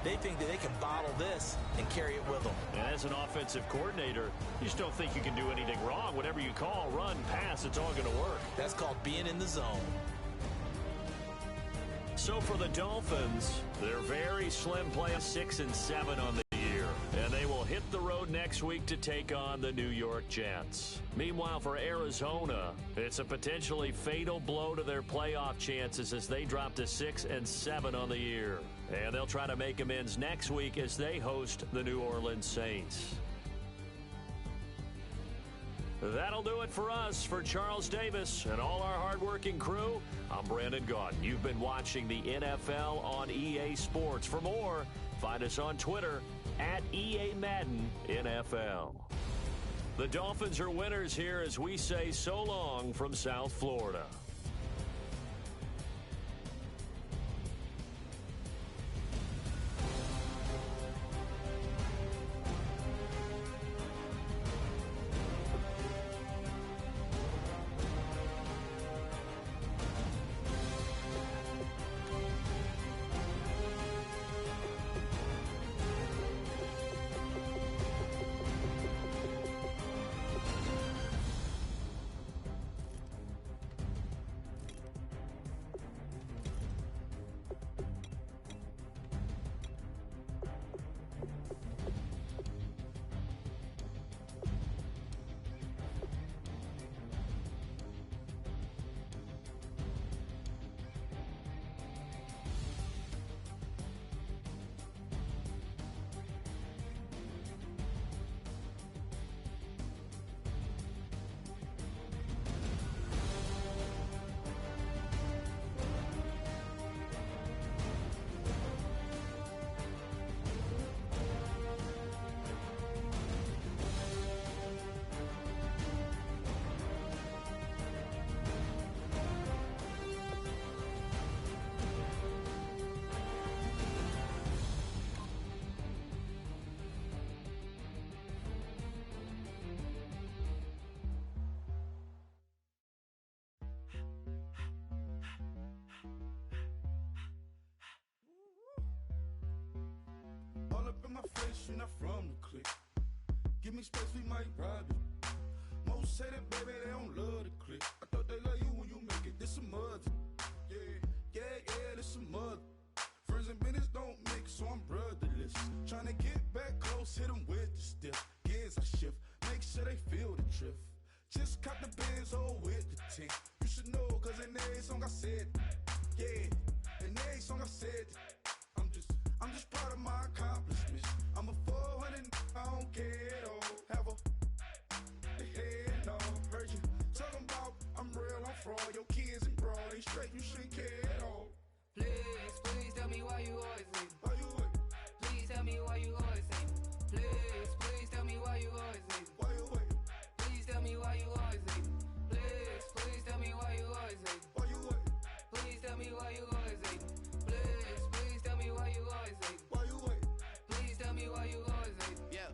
They think that they can bottle this and carry it with them. And as an offensive coordinator, you just don't think you can do anything wrong. Whatever you call, run, pass, it's all going to work. That's called being in the zone. So for the Dolphins, they're very slim play, 6 and 7 on the year. And they will hit the road next week to take on the New York Jets. Meanwhile, for Arizona, it's a potentially fatal blow to their playoff chances as they drop to 6 and 7 on the year. And they'll try to make amends next week as they host the New Orleans Saints. That'll do it for us. For Charles Davis and all our hardworking crew, I'm Brandon Gaudin. You've been watching the NFL on EA Sports. For more, find us on Twitter at EA Madden NFL. The Dolphins are winners here as we say so long from South Florida. face, you're not from the clique. Give me space, we might rob it. Most say that, baby, they don't love the clique. I thought they love you when you make it. This a mother. Yeah, this some mother. Friends and business don't mix, so I'm brotherless. Tryna get back close, hit them with the stiff. Gears I shift, make sure they feel the drift. Just cop the Benz, oh, with the tint. You should know, cause in every song I said, yeah, in every song I said, I'm just proud of my accomplishments. I'm a 400, I don't care at all. Have a head off, heard you talking about I'm real, I'm fraud. Your kids and broad, they straight, you shouldn't care at all. Please tell me why you always leave. Why you what? Please tell me why you always leave. Please tell me why you always leave. Why you what? Please tell me why you always leave. Please tell me why you always leave. Why you what? Please tell me why you always leave. Please tell me why you always leave. Why you what? Please tell me why you always leave. Yeah,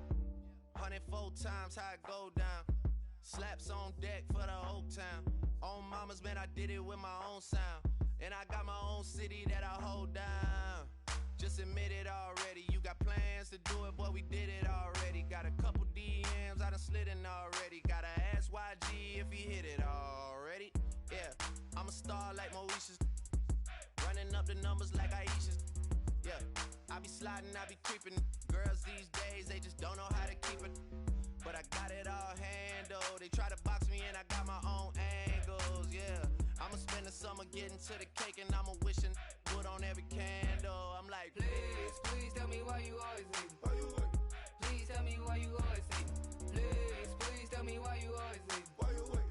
104 times how it go down. Slaps on deck for the whole town. On mamas, man, I did it with my own sound. And I got my own city that I hold down. Just admit it already. You got plans to do it, boy, we did it already. Got a couple DMs, I done slid in already. Gotta ask YG if he hit it already. Yeah, I'm a star like Moesha's. Running up the numbers like Aisha's. Yeah, I be sliding, I be creeping. Girls these days, they just don't know how to keep it. But I got it all handled. They try to box me in, I got my own angles, yeah. I'ma spend the summer getting to the cake and I'ma wishing wood on every candle. I'm like, Please tell me why you always leave. Why you what? Please tell me why you always leave. Please tell me why you always leave. Why you what?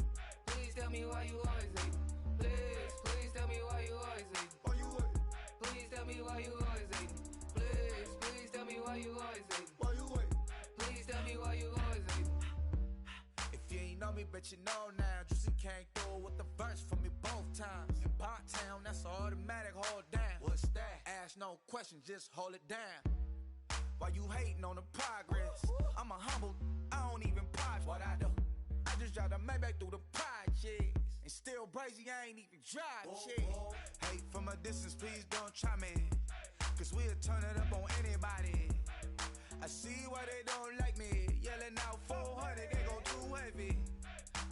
Please tell me why you always leave. Please tell me why you always leave. Why you what? Please tell me why you always leave. Please tell me why you always leave. Why you what? Please tell me why you always leave. If you ain't know me, bet you know now. Juicy came through with the verse for me both times. In Pot Town, that's automatic, hold down. What's that? Ask no question, just hold it down. Why you hating on the progress? I'm a humble, I don't even pause what I do. I just drive the Maybach through the projects. And still brazy, I ain't even drive shit. Hate from a distance, please don't try me. Cause we'll turn it up on anybody. I see why they don't like me. Yelling out 400, they go too heavy.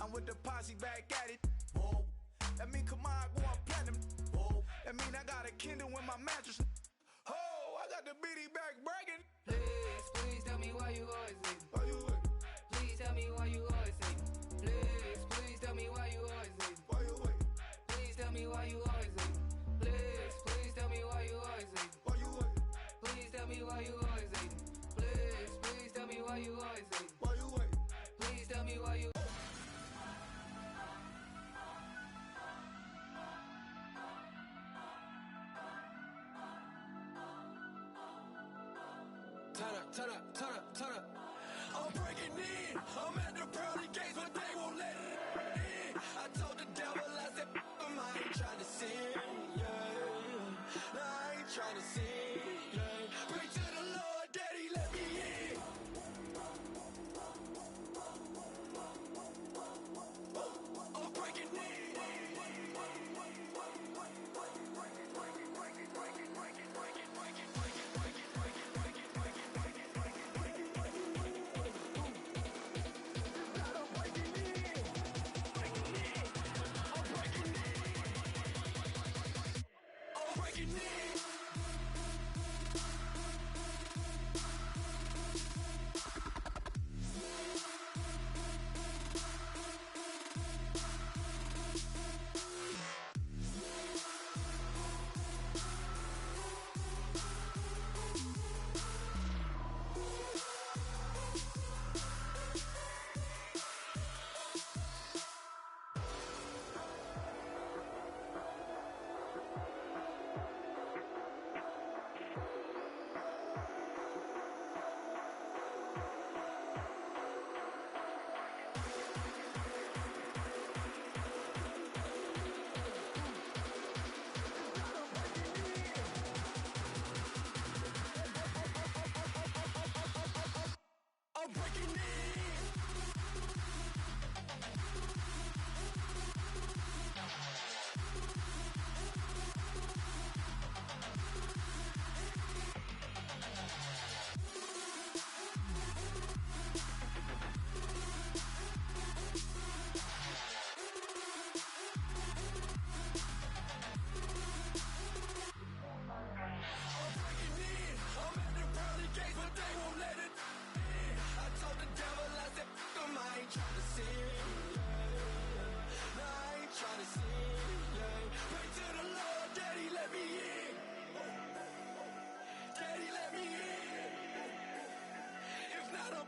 I'm with the posse back at it. Whoa. That mean come on, go on platinum. Whoa. That mean I got a Kindle in my mattress. Oh, I got the BD back bragging. Please tell me why you always leave. Why you what? Please tell me why you always leave. Please tell me why you always leave. Why you what? Please tell me why you always leave. Please tell me why you always leave. Why you what? Please tell me why you always leave. Please tell me why you always leave. Why you what? Please tell me why you. Turn up. I'm breaking in. I'm at the pearly gates, but they won't let it in. I told the devil, I said, I ain't trying to sin, yeah. No, I ain't trying to sin, yeah. Pray to the Lord, Daddy, let me in. I'm breaking in.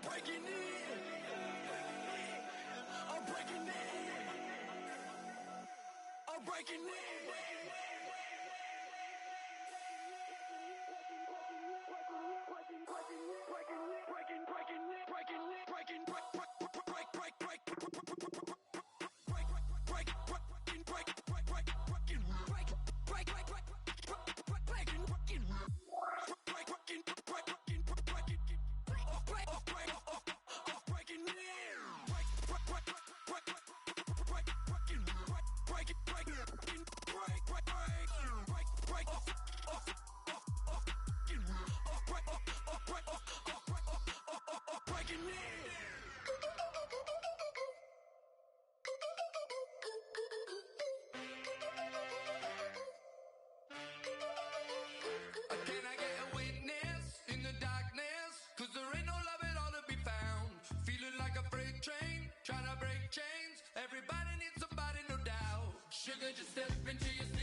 breaking in. I'm breaking in. I'm breaking in. Can I get a witness in the darkness? 'Cause there ain't no love at all to be found. Feeling like a freight train, trying to break chains. Everybody needs somebody, no doubt. Sugar, just step into your